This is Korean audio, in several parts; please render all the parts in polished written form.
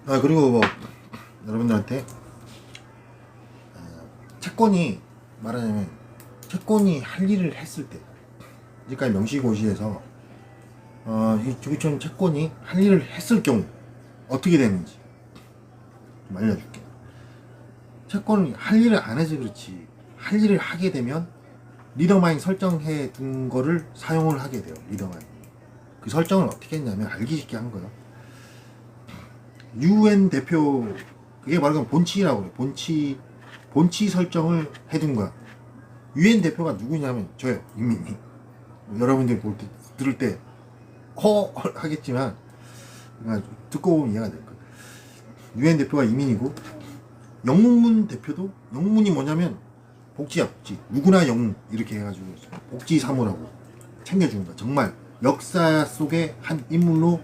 그리고 뭐 여러분들한테 채권이 말하자면 채권이 할 일을 했을 때, 이제까지 명시고시에서 이 주기촌 채권이 할 일을 했을 경우 어떻게 되는지 좀 알려줄게. 채권이 할 일을 안 해서 그렇지, 할 일을 하게 되면 리더마인 설정해 둔 거를 사용을 하게 돼요. 리더마인. 그 설정을 어떻게 했냐면 알기 쉽게 한 거예요. UN 대표, 그게 말하면 본치라고 해요. 본치 설정을 해둔 거야. UN 대표가 누구냐면 저요, 이민희. 여러분들이 들을 때 하겠지만 듣고 보면 이해가 될 거예요. UN 대표가 이민이고, 영문 대표도, 영문이 뭐냐면 복지야, 복지. 누구나 영문 이렇게 해가지고 복지 사무라고 챙겨주는 거야. 정말 역사 속의 한 인물로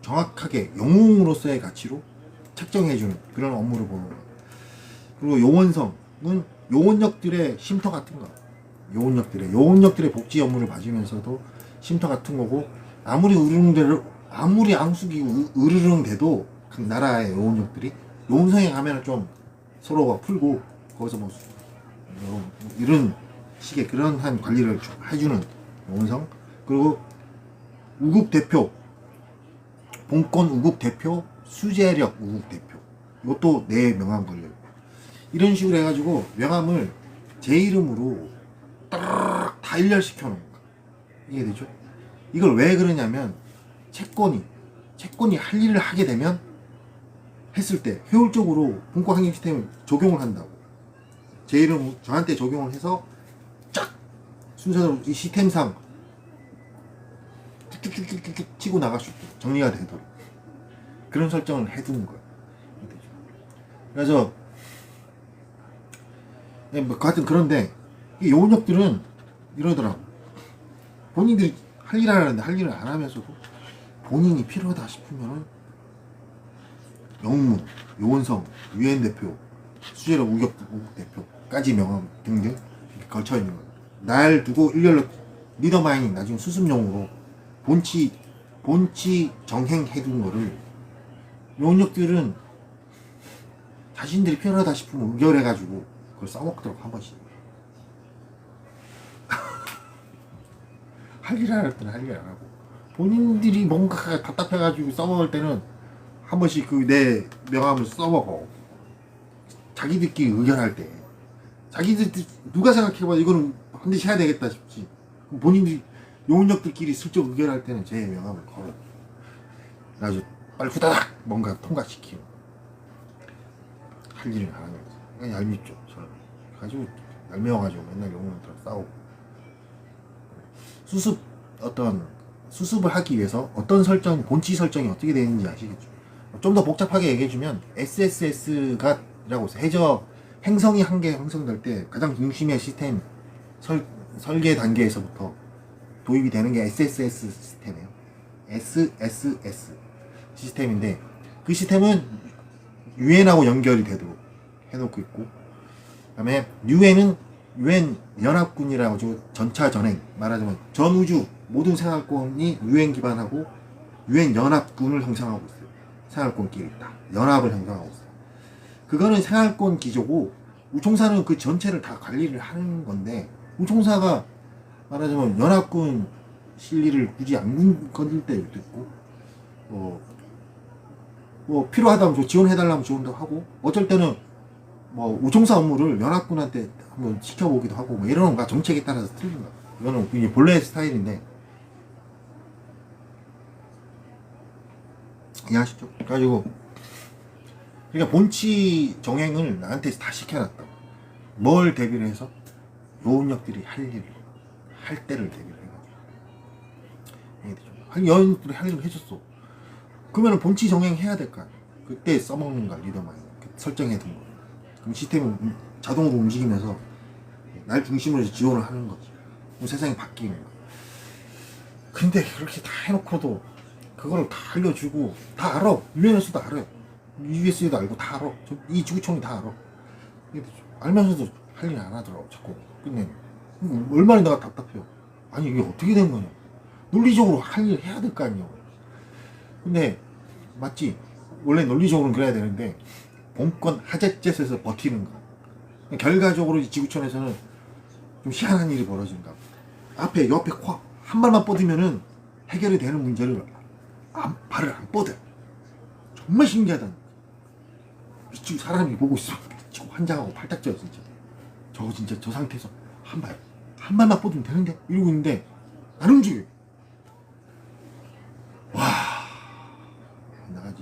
정확하게 영웅으로서의 가치로 책정해주는 그런 업무를 보는 거야. 그리고 요원성은 요원역들의 쉼터 같은 거. 요원역들의 복지 업무를 봐주면서도 쉼터 같은 거고, 아무리 앙숙이고 으르렁대도 각 나라의 요원역들이 요원성에 가면은 좀 서로가 풀고, 거기서 뭐 이런 식의 그런 한 관리를 해주는 요원성. 그리고 우국 대표, 본권 우국 대표, 수재력 우국 대표, 이것도 내 명함 걸려요. 이런 식으로 해가지고 명함을 제 이름으로 다 일렬시켜 놓은 거야. 이해되죠? 이걸 왜 그러냐면 채권이 할 일을 하게 되면 했을 때 효율적으로 본권 확인 시스템을 적용을 한다고. 제 이름 저한테 적용을 해서 쫙 순서대로 이 시스템상 쭉쭉쭉쭉 치고 나갈 수 있도록 정리가 되도록 그런 설정을 해두는 거예요. 그래서 뭐 같은, 그런데 이 요원역들은 이러더라고. 본인들이 할 일 하는데 할 일을 안 하면서도 본인이 필요하다 싶으면은 영문, 요원성, UN 대표, 수재력 우국 대표까지 명함 등등 이렇게 걸쳐 있는 거예요. 날 두고 일렬로 리더 마이닝, 나중에 수습용으로 본치 정행해둔 거를 요원역들은 자신들이 필요하다 싶으면 의결해가지고 그걸 써먹도록 한 번씩. 할 일 안 할 때는 할 일 안 하고, 본인들이 뭔가 답답해가지고 써먹을 때는 한 번씩 그 내 명함을 써먹어. 자기들끼리 의견할 때 자기들 누가 생각해봐 이거는 반드시 해야 되겠다 싶지. 본인들이 요원역들끼리 슬쩍 의견할 때는 제 명함을 걸어. 그래가지고 빨리 후다닥 뭔가 통과시키고. 할 일을 안 하는 거지. 그냥 얄밉죠 저는. 가지고 얄미워가지고 맨날 영웅들랑 싸우고. 수습을 하기 위해서 어떤 설정, 본치 설정이 어떻게 되는지 아시겠죠? 좀 더 복잡하게 얘기해주면 SSS가 라고 해서 행성이 한 개 형성될 때 가장 중심의 시스템 설계 단계에서부터 도입이 되는 게 SSS 시스템이에요. SSS 시스템인데, 그 시스템은 UN하고 연결이 되도록 해놓고 있고, 그 다음에 UN은 UN 연합군이라고 전차 전행, 말하자면 전우주 모든 생활권이 UN 기반하고 UN 연합군을 형성하고 있어요. 생활권끼리 딱 연합을 형성하고 있어요. 그거는 생활권 기조고, 우총사는 그 전체를 다 관리를 하는 건데, 우총사가 말하자면 연합군 실리를 굳이 안 건들 때도 있고, 뭐 필요하다면 지원해달라면 지원도 하고, 어쩔 때는 뭐 우총사 업무를 연합군한테 한번 시켜보기도 하고, 뭐 이러는 거야. 정책에 따라서 틀린 거야. 이거는 이게 본래 스타일인데, 이해하시죠? 그래가지고 그러니까 본치 정행을 나한테 다 시켜놨다. 뭘 대비를 해서? 요원역들이 할 때를 대비를 해가지고. 요원역들이 할 일을 해줬어. 그러면 본치 정행 해야 될 거 아니야. 그때 써먹는 거야, 리더마인. 설정해둔 거. 그럼 시스템이 자동으로 움직이면서 날 중심으로 지원을 하는 거지. 그럼 세상이 바뀌는 거야. 근데 그렇게 다 해놓고도 그거를 다 알려주고, 다 알아. 유엔에서도 알아요. USA도 알고 다 알아. 이 지구촌이 다 알아. 알면서도 할 일 안 하더라고, 자꾸. 끝내. 얼마나 내가 답답해요. 아니, 이게 어떻게 된 거냐. 논리적으로 할 일 해야 될 거 아니야. 근데, 맞지? 원래 논리적으로는 그래야 되는데 본권 하재짓에서 버티는 거. 결과적으로 이 지구촌에서는 좀 희한한 일이 벌어진다. 앞에 옆에 한 발만 뻗으면은 해결이 되는 문제를 발을 안 뻗어요. 정말 신기하다. 지금 사람이 보고 있어. 지금 환장하고 팔딱 쪄요 진짜. 저거 진짜 저 상태에서 한 발만 뻗으면 되는데 이러고 있는데 안 움직여. 와, 내가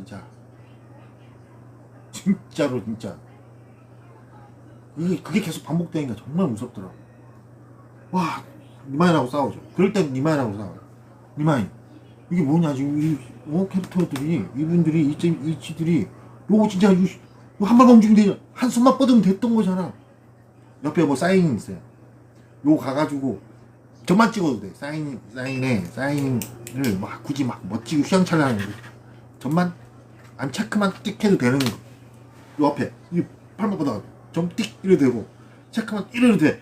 진짜로 진짜 그게 계속 반복되니까 정말 무섭더라고. 와, 니마이하고 싸우죠. 그럴 땐 니마이하고 싸워요. 니마이, 이게 뭐냐 지금 이 캐릭터들이 이분들이 이치들이 요거 진짜 이거 한 발만 움직이면 되냐, 한 손만 뻗으면 됐던 거잖아. 옆에 뭐 사인이 있어요. 요거 가가지고 저만 찍어도 돼. 사인을 막 굳이 막 멋지고 휘황찬란한 거 전만 안 체크만 띡 해도 되는 거. 요 앞에 이 팔만 뻗어가 점 띡 이래도 되고 체크만 이래도 돼.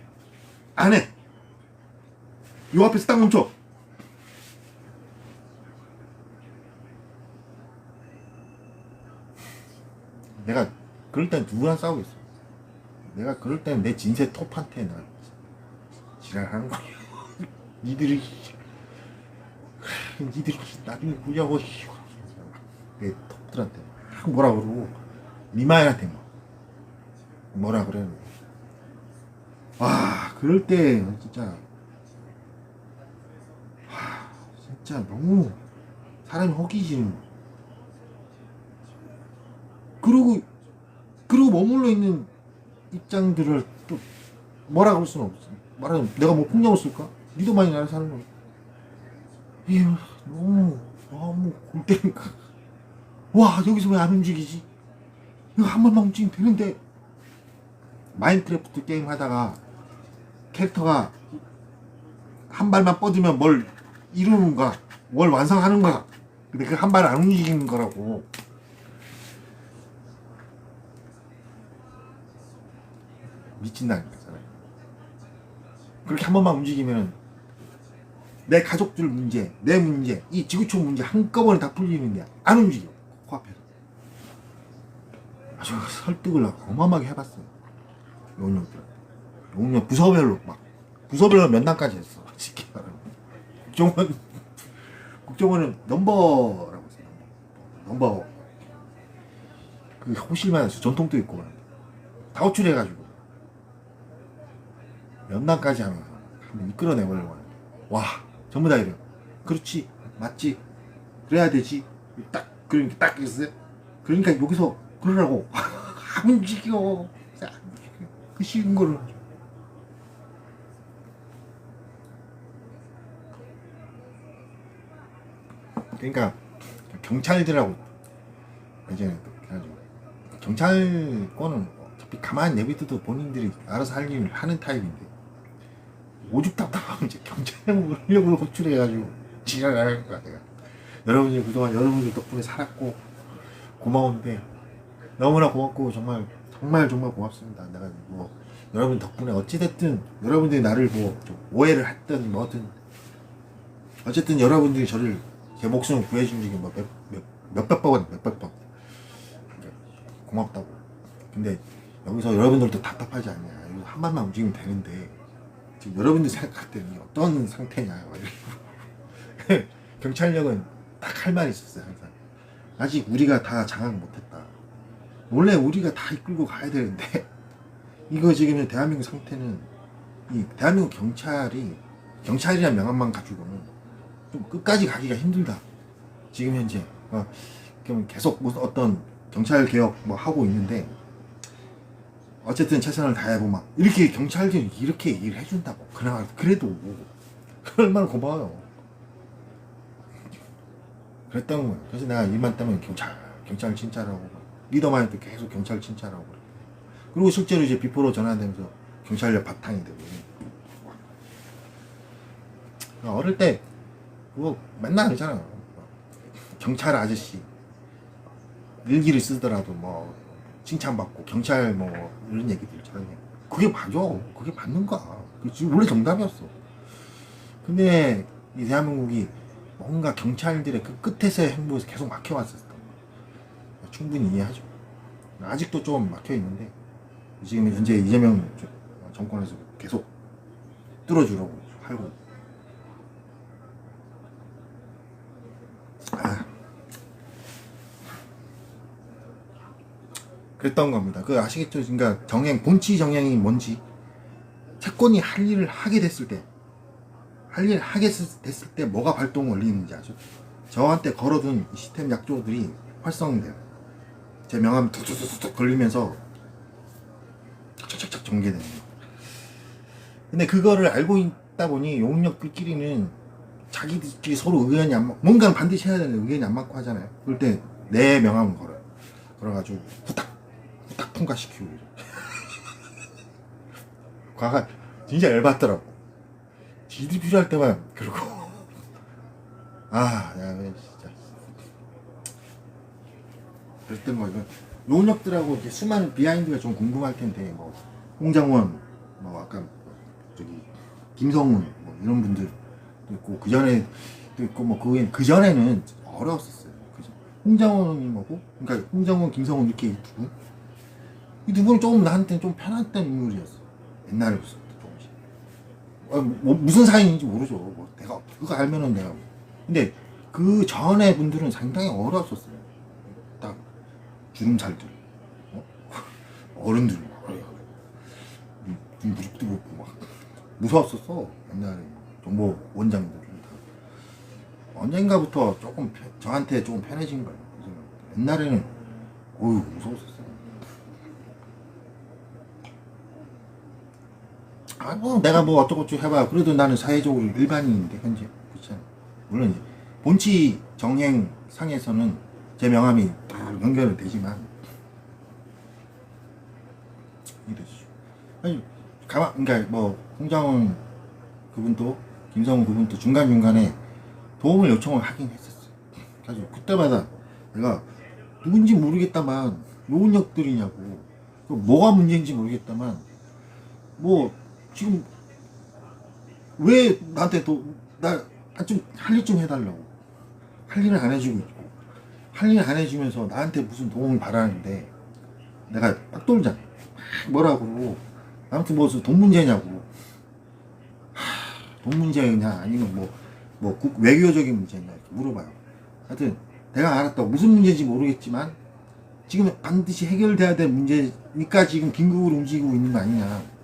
안 해. 요 앞에서 딱 멈춰. 내가 그럴 땐 누구랑 싸우겠어. 내가 그럴 땐 내 진세 톱한테 나 지랄하는 거야. 니들이 나중에 보자고 내 톱들한테 막 뭐라 그러고 니마이한테 뭐라 그래. 와, 그럴 때 진짜 너무 사람이 허기지는 거. 그러고 머물러 있는 입장들을 또 뭐라 그럴 수는 없어. 말하면 내가 뭐 폭력을 쓸까? 니도 많이 나를 사는 거야. 이게 너무 골 때니까. 와, 여기서 왜 안 움직이지? 이거 한 번만 움직이면 되는데. 마인크래프트 게임 하다가 캐릭터가 한 발만 뻗으면 뭘 이루는 거야, 뭘 완성하는 거야. 근데 그 한 발을 안 움직이는 거라고. 미친다니까 사람이. 그렇게 한 번만 움직이면 내 가족들 문제, 내 문제, 이 지구촌 문제 한꺼번에 다 풀리는데 안 움직여. 코앞에서 아주 설득을 어마어마하게 해봤어요. 용역 부서별로 몇 단까지 했어. 쉽게 말하면 국정원은 넘버라고 했어요. 넘버 그 호실만 전통도 있고 다 호출해가지고 몇 단까지 하면서 한번 이끌어내보려고 하는데, 와, 전부 다 이래요. 그렇지, 맞지, 그래야 되지, 그러니까 딱 있어요. 그러니까 여기서 그러라고. 안 움직여. 그 쉬운 거를. 그러니까 경찰들하고 이제 경찰권은 어차피 가만히 내비둬도 본인들이 알아서 할 일을 하는 타입인데, 오죽 답답하면 이제 경찰력을 호출해가지고 지랄할 거야. 내가 여러분들 그동안 여러분들 덕분에 살았고 고마운데, 너무나 고맙고 정말 고맙습니다. 내가 뭐 여러분 덕분에 어찌됐든 여러분들이 나를 뭐 좀 오해를 했든 뭐든 어쨌든 여러분들이 저를 제 목숨을 구해준 적이 뭐 몇백 번 고맙다고. 근데 여기서 여러분들도 답답하지 않냐, 이거 한 번만 움직이면 되는데 지금 여러분들 생각할 때는 어떤 상태냐. 경찰력은 딱 할 말이 있었어요. 항상 아직 우리가 다 장악 못했다. 원래 우리가 다 이끌고 가야 되는데 이거 지금 대한민국 상태는, 이 대한민국 경찰이란 명함만 가지고는 좀 끝까지 가기가 힘들다. 지금 현재 계속 무슨 어떤 경찰 개혁 뭐 하고 있는데, 어쨌든 최선을 다해보 이렇게 경찰들이 이렇게 얘기를 해준다고. 그래도 얼마나 고마워요. 그랬던 거예요. 그래서 내가 일만 따면 경찰 칭찬하고, 리더만 할 때 계속 경찰 칭찬하고. 그리고 실제로 이제 비포로 전환되면서 경찰력 바탕이 되고. 어릴 때 그거 맨날 하잖아. 경찰 아저씨 일기를 쓰더라도 뭐 칭찬받고, 경찰 뭐 이런 얘기들 저런 얘기. 그게 맞아. 그게 맞는 거야. 그게 원래 정답이었어. 근데 이 대한민국이 뭔가 경찰들의 그 끝에서의 행보에서 계속 막혀왔었던 거야. 충분히 이해하죠. 아직도 좀 막혀 있는데 지금 현재 이재명 정권에서 계속 뚫어주려고 하고. 그랬던 겁니다. 그 아시겠죠? 그러니까 본치 정행이 뭔지, 채권이 할 일을 하게 됐을 때, 됐을 때 뭐가 발동 원리인지 아죠? 저한테 걸어둔 시스템 약조들이 활성돼요. 제 명함 툭툭툭툭 걸리면서 착착착착 전개되는 거예요. 근데 그거를 알고 있다 보니 용력들끼리는 자기들끼리 서로 의견이 안 맞고, 뭔가는 반드시 해야 되는데 의견이 안 맞고 하잖아요. 그럴 때 내 명함을 걸어요. 걸어가지고 후딱 통과시키고. 과가 진짜 열받더라고. 지들이 필요할 때만 그러고. 야, 진짜. 그랬던 거죠. 용역들하고 이렇게 수많은 비하인드가 좀 궁금할 텐데, 뭐 홍장원, 뭐 아까 저기 김성훈, 뭐 이런 분들도 있고, 그 전에도 있고, 뭐 그 전에는 어려웠었어요. 그죠? 홍장원이 뭐고, 그러니까 홍장원, 김성훈 이렇게 이 두 분은 조금 나한테는 좀 편했던 인물이었어. 옛날에부터 조금씩. 뭐 무슨 사이인지 모르죠. 뭐 내가 그거 알면은 내가. 근데 그 전에 분들은 상당히 어려웠었어요. 딱 주름살들, 어른들 무릎도 굽고 막 무서웠었어. 옛날에 정보 원장들은 다. 언젠가부터 조금 저한테 조금 편해진 거예요. 옛날에는 무서웠었어. 뭐 내가 뭐 어쩌고저쩌고 해봐. 그래도 나는 사회적으로 일반인인데 현재. 그렇잖아. 물론 이제 본치 정행 상에서는 제 명함이 딱 연결이 되지만 이러시죠. 아니 그러니까 뭐 홍장원 그분도 김성훈 그분도 중간중간에 도움을 요청을 하긴 했었어. 그래서 그때마다 내가 누군지 모르겠다만 요원역들이냐고, 뭐가 문제인지 모르겠다만 뭐 지금 왜 나한테 나 좀 할 일 좀 해달라고, 할 일을 안 해주고 있고, 할 일을 안 해주면서 나한테 무슨 도움을 바라는데 내가 딱 돌잖아. 뭐라고, 아무튼 무슨 돈 문제냐고. 돈 문제냐 아니면 뭐 외교적인 문제냐 이렇게 물어봐요. 하여튼 내가 알았다고. 무슨 문제인지 모르겠지만 지금 반드시 해결돼야 될 문제니까 지금 긴급으로 움직이고 있는 거 아니냐.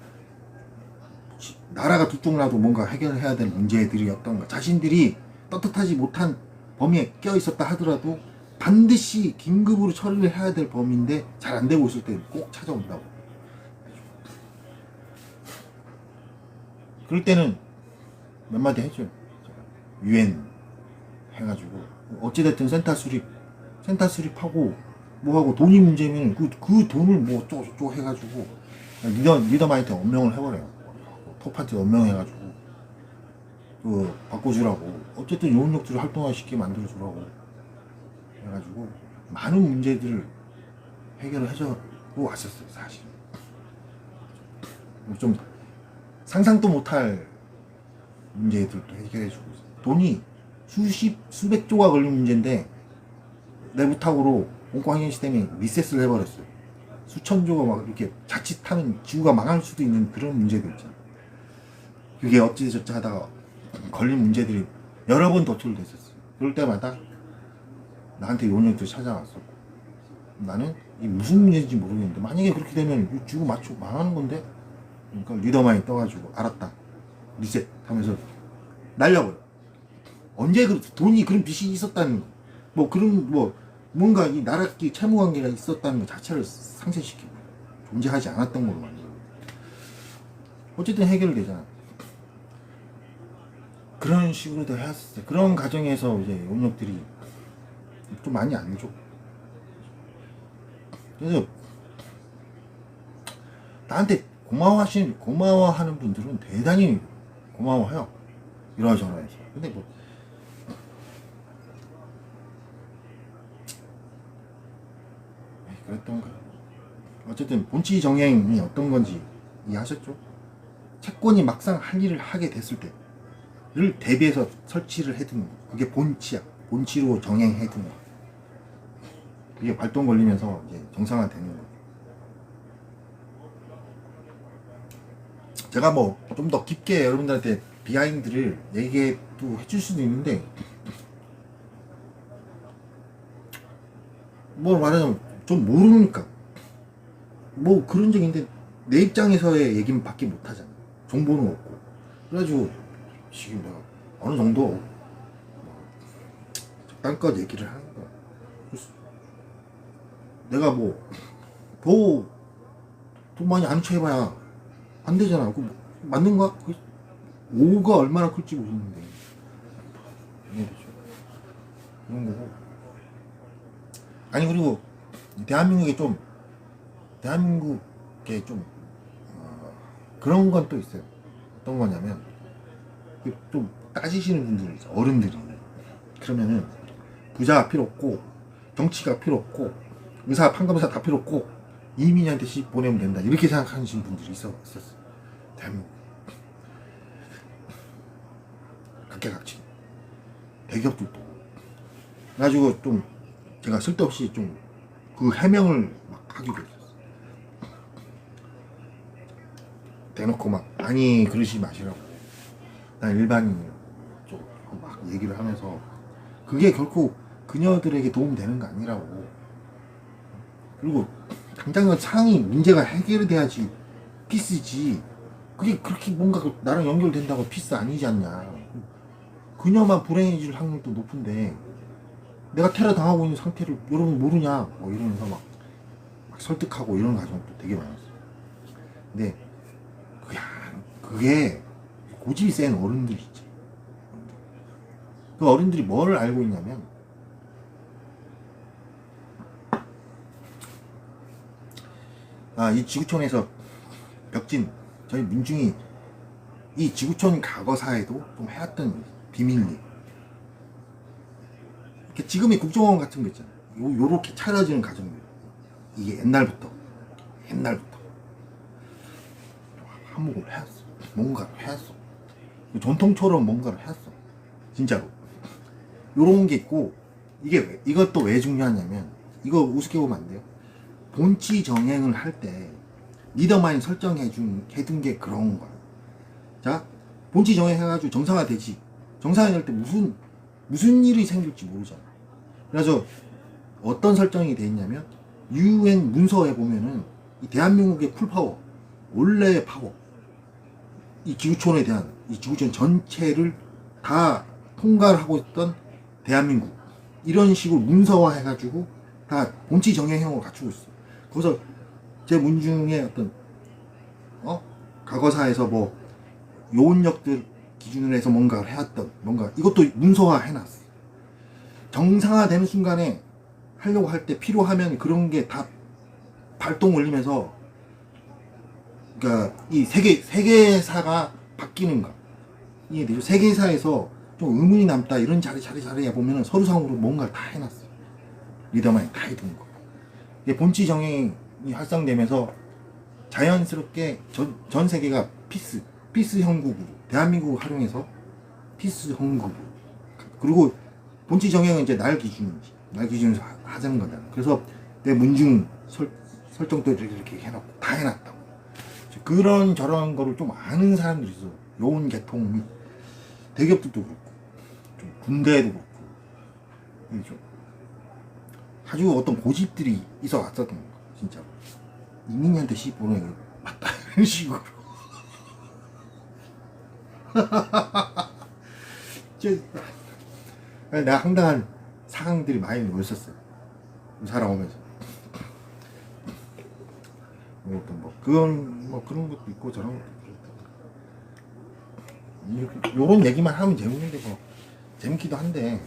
나라가 두쪽나도 뭔가 해결해야 될 문제들이었던 거. 자신들이 떳떳하지 못한 범위에 껴 있었다 하더라도 반드시 긴급으로 처리를 해야 될 범위인데 잘 안 되고 있을 때 꼭 찾아온다고. 그럴 때는 몇 마디 해줘요. 유엔 해가지고 어찌됐든 센터 수립하고 뭐하고 돈이 문제면 그 돈을 뭐 어쩌고 해가지고 리더마이트 엄명을 해버려요. 톱파티 엄명해가지고 바꿔주라고. 어쨌든 요원력들을 활동화시키게 만들어주라고 해가지고 많은 문제들을 해결을 해주고 왔었어요. 사실 좀 상상도 못할 문제들도 해결해주고 있어요. 돈이 수백 조가 걸린 문제인데 내 부탁으로 공공환경 시스템이 리셋을 해버렸어요. 수천 조가 막 이렇게 자칫하면 지구가 망할 수도 있는 그런 문제들 있잖아. 그게 어찌저찌 하다가 걸린 문제들이 여러 번 도출됐었어요. 그럴 때마다 나한테 요원력들이 찾아왔었고, 나는 이게 무슨 문제인지 모르겠는데 만약에 그렇게 되면 지구 망하는 건데, 그러니까 리더만이 떠가지고 알았다 리셋 하면서 날려버려. 언제 돈이 그런 빚이 있었다는 거, 뭐 그런 뭔가 이 나라끼리 채무관계가 있었다는 것 자체를 상쇄시키고 존재하지 않았던 걸로 만들고, 어쨌든 해결되잖아. 그런 식으로 다 해왔었어요. 그런 과정에서 이제 용역들이 좀 많이 알죠. 그래서 나한테 고마워하는 분들은 대단히 고마워해요. 이러저러해서. 근데 뭐 그랬던가. 어쨌든 본치 정행이 어떤 건지 이해하셨죠? 채권이 막상 할 일을 하게 됐을 때를 대비해서 설치를 해두는 거. 그게 본치야. 본치로 정행해두는 거. 이게 발동 걸리면서 이제 정상화되는 거예요. 제가 뭐 좀 더 깊게 여러분들한테 비하인드를 얘기도 해줄 수도 있는데, 뭐 말하자면 좀 모르니까 뭐 그런 적인데 내 입장에서의 얘기는 밖에 못 하잖아. 정보는 없고. 그래가지고 지금 내가 어느 정도 적당껏 얘기를 하는 거야. 내가 뭐 더 많이 아는 척 해봐야 안 되잖아. 그 맞는가? 그 오가 얼마나 클지 모르는데. 그런 거고. 아니, 그리고 대한민국에 좀 그런 건 또 있어요. 어떤 거냐면 좀 따지시는 분들이 있어. 어른들이. 그러면은 부자가 필요 없고 정치가 필요 없고 의사 판검사 다 필요 없고 이민희한테 시 보내면 된다, 이렇게 생각하시는 분들이 있었어. 대한민국 각계각층 대기업들도. 그래가지고 좀 제가 쓸데없이 좀 그 해명을 막 하기도 했었어. 대놓고 막 아니 그러지 마시라고. 난 일반인 막 얘기를 하면서 그게 결코 그녀들에게 도움되는 거 아니라고. 그리고 당장 상황이 문제가 해결이 돼야지 피스지. 그게 그렇게 뭔가 나랑 연결된다고 피스 아니지 않냐. 그녀만 불행해질 확률도 높은데 내가 테러 당하고 있는 상태를 여러분 모르냐 뭐 이러면서 막 설득하고 이런 과정도 되게 많았어요. 근데 그게 고집이 센 어른들 있지. 그 어른들이 뭘 알고 있냐면 이 지구촌에서 벽진 저희 민중이 이 지구촌 과거사에도 좀 해왔던 비밀리, 지금의 국정원 같은 거 있잖아요. 요렇게 차려지는 과정들, 이게 옛날부터 한몫을 해왔어. 뭔가를 해왔어. 전통처럼 뭔가를 해왔어. 진짜로. 요런 게 있고, 이것도 왜 중요하냐면, 이거 우습게 보면 안 돼요. 본치 정행을 할 때 리더만이 해둔 게 그런 거야. 자, 본치 정행 해가지고 정상화 되지. 정상화 될 때 무슨 일이 생길지 모르잖아. 그래서 어떤 설정이 돼 있냐면, UN 문서에 보면은 이 대한민국의 풀파워, 원래의 파워, 이 지구촌에 대한 이 지구촌 전체를 다 통과를 하고 있던 대한민국, 이런 식으로 문서화 해가지고 다 본치 정형형으로 갖추고 있어. 거기서 제 문중의 어떤 과거사에서 뭐 요원력들 기준으로 해서 뭔가를 해왔던 뭔가, 이것도 문서화 해놨어. 정상화되는 순간에 하려고 할 때 필요하면 그런 게 다 발동 올리면서, 그러니까 이 세계사가 바뀌는 거 이해되죠? 세계사에서 좀 의문이 남다, 이런 자리에 보면은 서류상으로 뭔가를 다 해놨어. 리더만이 다 해둔 거. 이게 본치 정행이 활성되면서 자연스럽게 전 세계가 피스 형국으로, 대한민국을 활용해서 피스 형국으로. 그리고 본치 정행은 이제 날 기준으로 하자는 거잖아. 그래서 내 문중 설정도 이렇게 해놓고 다 해놨다고. 그런 저런 거를 좀 아는 사람들이 있어. 요원 계통 및 대기업들도 그렇고, 좀 군대도 그렇고, 좀 아주 어떤 고집들이 있어 왔었던 거, 진짜. 이민희한테 시 보는 거 맞다, 이런 식으로. 내가 황당한 상황들이 많이 있었어요. 살아오면서. 그런 것도 있고 저런 것도 있고. 요런 얘기만 하면 재밌는데 뭐 재밌기도 한데,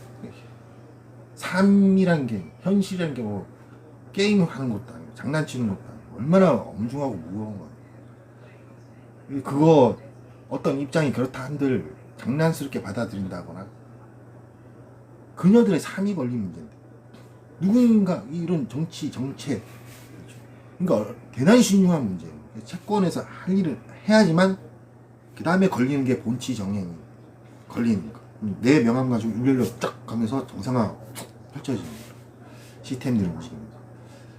삶이란 게, 현실이란 게 뭐 게임을 하는 것도 아니고 장난치는 것도 아니고 얼마나 엄중하고 무거운 거야. 그거 어떤 입장이 그렇다 한들 장난스럽게 받아들인다거나, 그녀들의 삶이 걸린 문제인데, 누군가 이런 정책, 그러니까 대단히 신중한 문제예요. 채권에서 할 일을 해야지만 그 다음에 걸리는 게 본치 정행이 걸리는 거. 내 명함 가지고 유별로 쫙 가면서 정상화 펼쳐지는 거예요. 시스템들을 움직이면서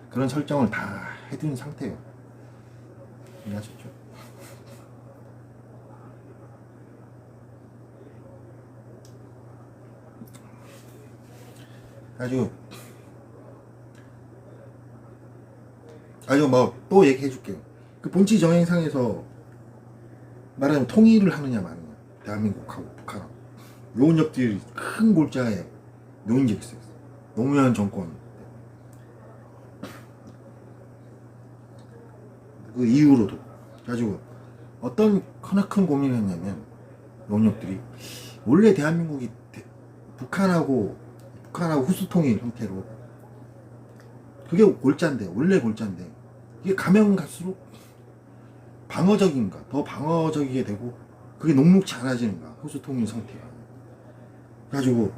그런 설정을 다 해둔 상태예요. 이해하셨죠? 아주 뭐 또 얘기해 줄게요. 그 본치 정행상에서 말하자면 통일을 하느냐 마느냐, 대한민국하고 북한하고 요원역들이 큰 골자에 놓인 적이 있어요. 노무현 정권 그 이후로도 가지고 어떤 크나큰 고민을 했냐면, 요원역들이 원래 대한민국이 북한하고 후수 통일 형태로 그게 골자인데, 원래 골자인데 이게 가면 갈수록 방어적인가, 더 방어적이게 되고 그게 녹록치 않아지는가, 후수 통일 상태가. 그래가지고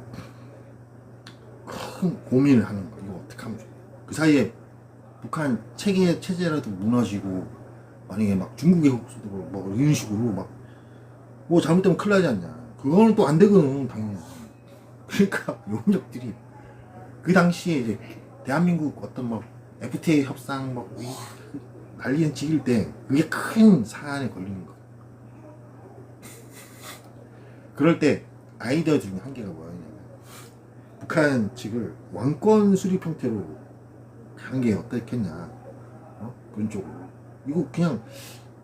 큰 고민을 하는 거야. 이거 어떻게 하면 좋을까. 그 사이에 북한 체제라도 무너지고, 만약에 막 중국의 혹수도 뭐 이런 식으로 막 뭐 잘못되면 큰일 나지 않냐. 그거는 또 안 되거든, 당연히. 그러니까 요원역들이 그 당시에 이제 대한민국 어떤 뭐 FTA 협상 뭐 난리는 지길 때 그게 큰 사안에 걸리는 거야. 그럴 때 아이디어 중에 한 개가 뭐였냐면, 북한 측을 왕권 수립 형태로 하는 게 어떻겠냐. 그런 쪽으로. 이거 그냥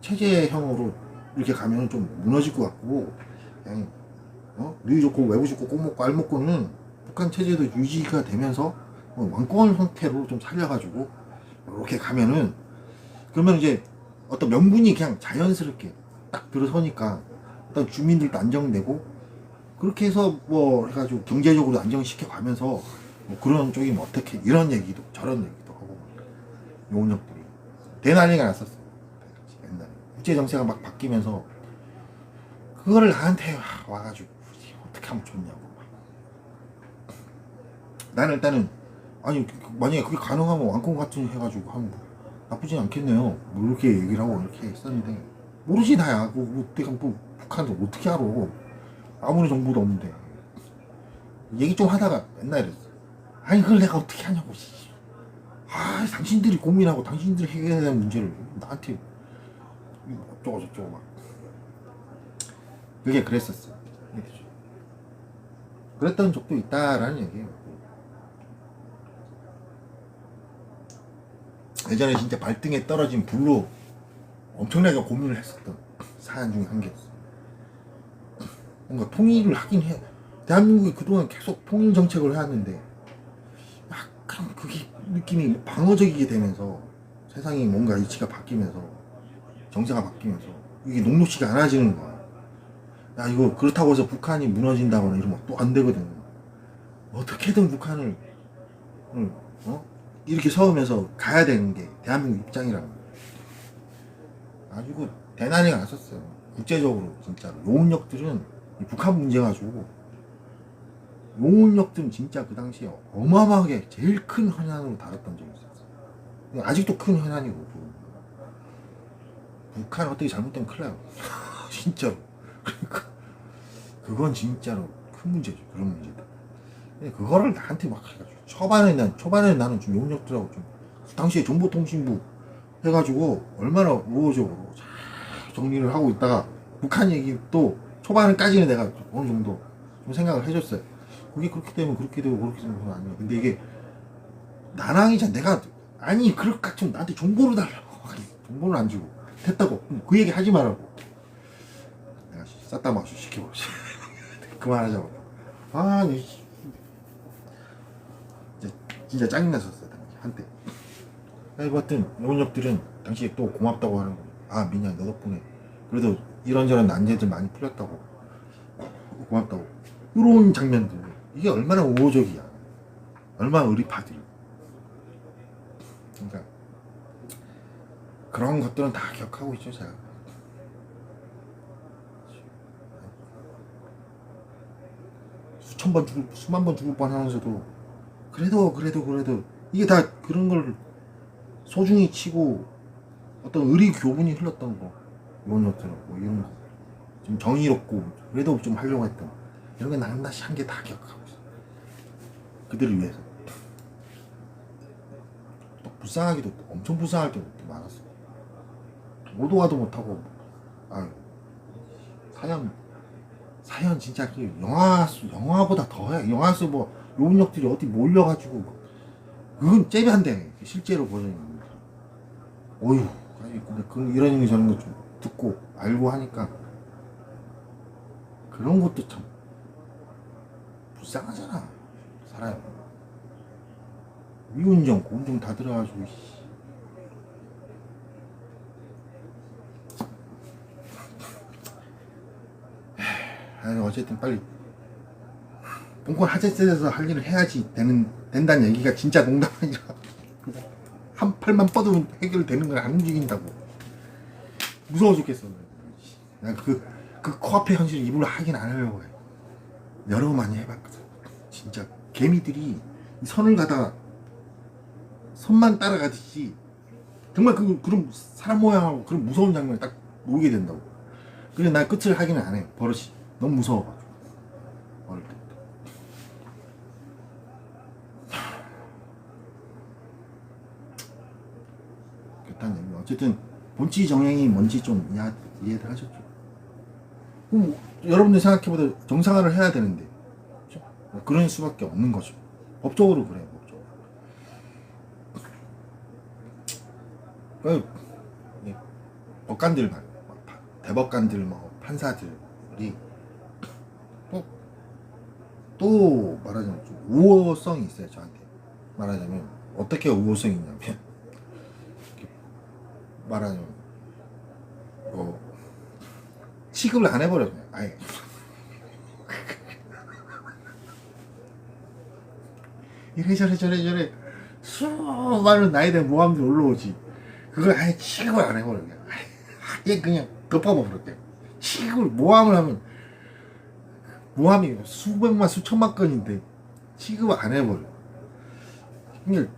체제형으로 이렇게 가면 좀 무너질 것 같고, 그냥 누이 좋고 외부 좋고 꼭 먹고 알 먹고는 북한 체제도 유지가 되면서 왕권 형태로 좀 살려가지고 이렇게 가면은, 그러면 이제 어떤 명분이 그냥 자연스럽게 딱 들어서니까 어떤 주민들도 안정되고, 그렇게 해서 뭐 해가지고 경제적으로 안정시켜 가면서 뭐 그런 쪽이면 어떻게, 이런 얘기도 저런 얘기도 하고, 요원역들이 대난리가 났었어요. 옛날에 국제정세가 막 바뀌면서 그거를 나한테 와가지고 어떻게 하면 좋냐고. 나는 일단은 아니 만약에 그게 가능하면 왕권 같은 해가지고 하면 나쁘진 않겠네요. 뭐 이렇게 얘기를 하고 이렇게 했었는데, 모르지 나야. 내가 뭐 북한도 어떻게 알아. 아무리 정보도 없는데. 얘기 좀 하다가 맨날 이랬어. 아니 그걸 내가 어떻게 하냐고. 당신들이 고민하고 당신들이 해결해야 되는 문제를 나한테 어쩌고 저쩌고 막. 그게 그랬었어. 그랬던 적도 있다라는 얘기예요. 예전에 진짜 발등에 떨어진 불로 엄청나게 고민을 했었던 사안 중에 한 개였어. 뭔가 통일을 하긴 해. 대한민국이 그동안 계속 통일 정책을 해왔는데 약간 그게 느낌이 방어적이게 되면서, 세상이 뭔가 이치가 바뀌면서, 정세가 바뀌면서 이게 녹록치가 않아지는 거야. 야, 이거 그렇다고 해서 북한이 무너진다거나 이러면 또 안 되거든. 어떻게든 북한을 이렇게 세우면서 가야 되는 게 대한민국 입장이라는 거야. 아주 대난리가 났었어요. 국제적으로 진짜로. 요원역들은 북한 문제 가지고, 요원역들은 진짜 그 당시에 어마어마하게 제일 큰 현안으로 다뤘던 적이 있었어요. 아직도 큰 현안이고. 북한 어떻게 잘못되면 큰일 나요. 진짜로. 그러니까 그건 진짜로 큰 문제죠. 그런 문제들. 근데 그거를 나한테 막 해가지고, 초반에 나는 좀 요원역들하고 좀 당시에 정보통신부 해가지고 얼마나 우호적으로 잘 정리를 하고 있다가, 북한 얘기 또 초반까지는 내가 어느 정도 좀 생각을 해줬어요. 그게 그렇게 되면 그렇게 되고 그렇게 되면 그건 아니에요. 근데 이게 나랑이자 내가, 아니 그럴 것 같으면 나한테 정보를 달라고. 정보를 안 주고 됐다고 그 얘기 하지 말라고. 내가 쌌다 마시 시켜버렸어. 그만하자고. 진짜 짜증났었어요 한때. 하여튼 요원역들은 당시에 또 고맙다고 하는 거예요. 민야 너 덕분에 그래도 이런저런 난제들 많이 풀렸다고, 고맙다고. 이런 장면들, 이게 얼마나 우호적이야, 얼마나 의리파들. 그러니까 그런 것들은 다 기억하고 있죠 제가. 수만 번 죽을 뻔 하면서도 그래도 이게 다 그런 걸 소중히 치고 어떤 의리 교분이 흘렀던 거, 요원역들 뭐 이런 거 좀 정의롭고 그래도 좀 하려고 했던 이런 게 한 게 다 기억하고 있어. 그들을 위해서. 불쌍하기도 엄청 불쌍할 때도 많았어. 오도와도 못하고. 아, 사연 진짜 그 영화보다 더해. 영화에서 뭐 요원역들이 어디 몰려가지고 그건 째비한데 실제로 버전이. 어휴, 아니 근데 이런 거 저런 거 좀 듣고 알고 하니까 그런 것도 참 불쌍하잖아. 사람 위운정 고운정 다 들어가지고. 아니 어쨌든 빨리 본권 하제셋에서 할 일을 해야지 된다는 얘기가 진짜 농담 아니라 한 팔만 뻗으면 해결되는 걸 안 움직인다고. 무서워 죽겠어. 내가 그 코앞의 현실을 입으로 하긴 안 하려고 해. 여러 번 많이 해봤거든. 진짜 개미들이 선을 가다 선만 따라가듯이 정말 그런 사람 모양하고 그런 무서운 장면을 딱 보게 된다고. 그래 나 끝을 하기는 안 해. 버릇이 너무 무서워가지고 어릴 때부터. 그렇다는 얘기. 어쨌든 본치 정형이 뭔지 좀 이해들 하셨죠? 그럼 여러분들 생각해보다 정상화를 해야 되는데 그렇죠? 그럴 수밖에 없는 거죠. 법적으로 그래요. 법적으로. 법관들 말이야. 대법관들 뭐 판사들이 또 말하자면 좀 우호성이 있어요. 저한테 말하자면 어떻게 우호성이 있냐면 말하자면 취급을 안 해버려 그냥 아예. 이래저래 수많은 나이에 대한 모함들이 올라오지. 그걸 아예 취급을 안 해버려 그냥 아예 그냥 덮어버려. 취급을 모함을 하면 모함이 수백만 수천만 건인데 취급을 안 해버려. 근데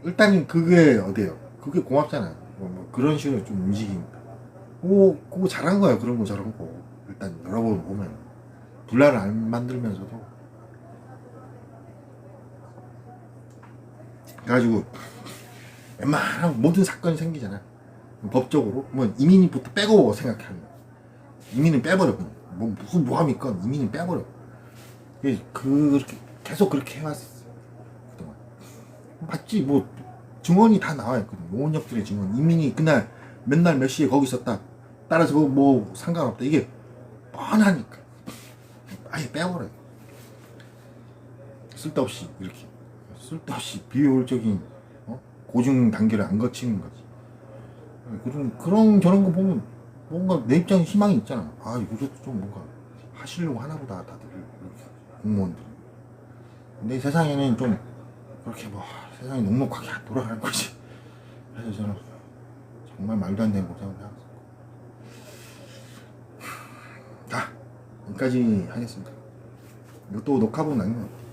일단은 그게 어때요? 그게 고맙잖아. 뭐 그런 식으로 좀 움직이니까. 그거 잘한 거야. 그런 거 저런 거. 일단 여러 번 보면 분란을 안 만들면서도. 그래가지고 웬만한 모든 사건이 생기잖아. 법적으로 뭐 이민부터 빼고 생각하는 거야. 이민은 빼버려. 뭐 무슨 모함이 있건 이민은 빼버려. 그렇게 계속 그렇게 해왔어 그동안. 봤지 뭐 증언이 다 나와 있거든. 요원역들의 증언. 이민이 그날 맨날 몇 시에 거기 있었다. 따라서 뭐 상관없다. 이게 뻔하니까 아예 빼버려요. 쓸데없이 이렇게 쓸데없이 비효율적인 고증 단계를 안 거치는 거지. 그런 저런 거 보면 뭔가 내 입장에 희망이 있잖아. 아 이것도 좀 뭔가 하시려고 하나보다 다들 공무원들. 근데 세상에는 좀 그렇게 뭐 세상이 녹록하게 돌아가는 거지. 그래서 저는 정말 말도 안 되는 고생을 해왔어. 자, 여기까지 하겠습니다. 이것도 녹화본 아닌 것 같아.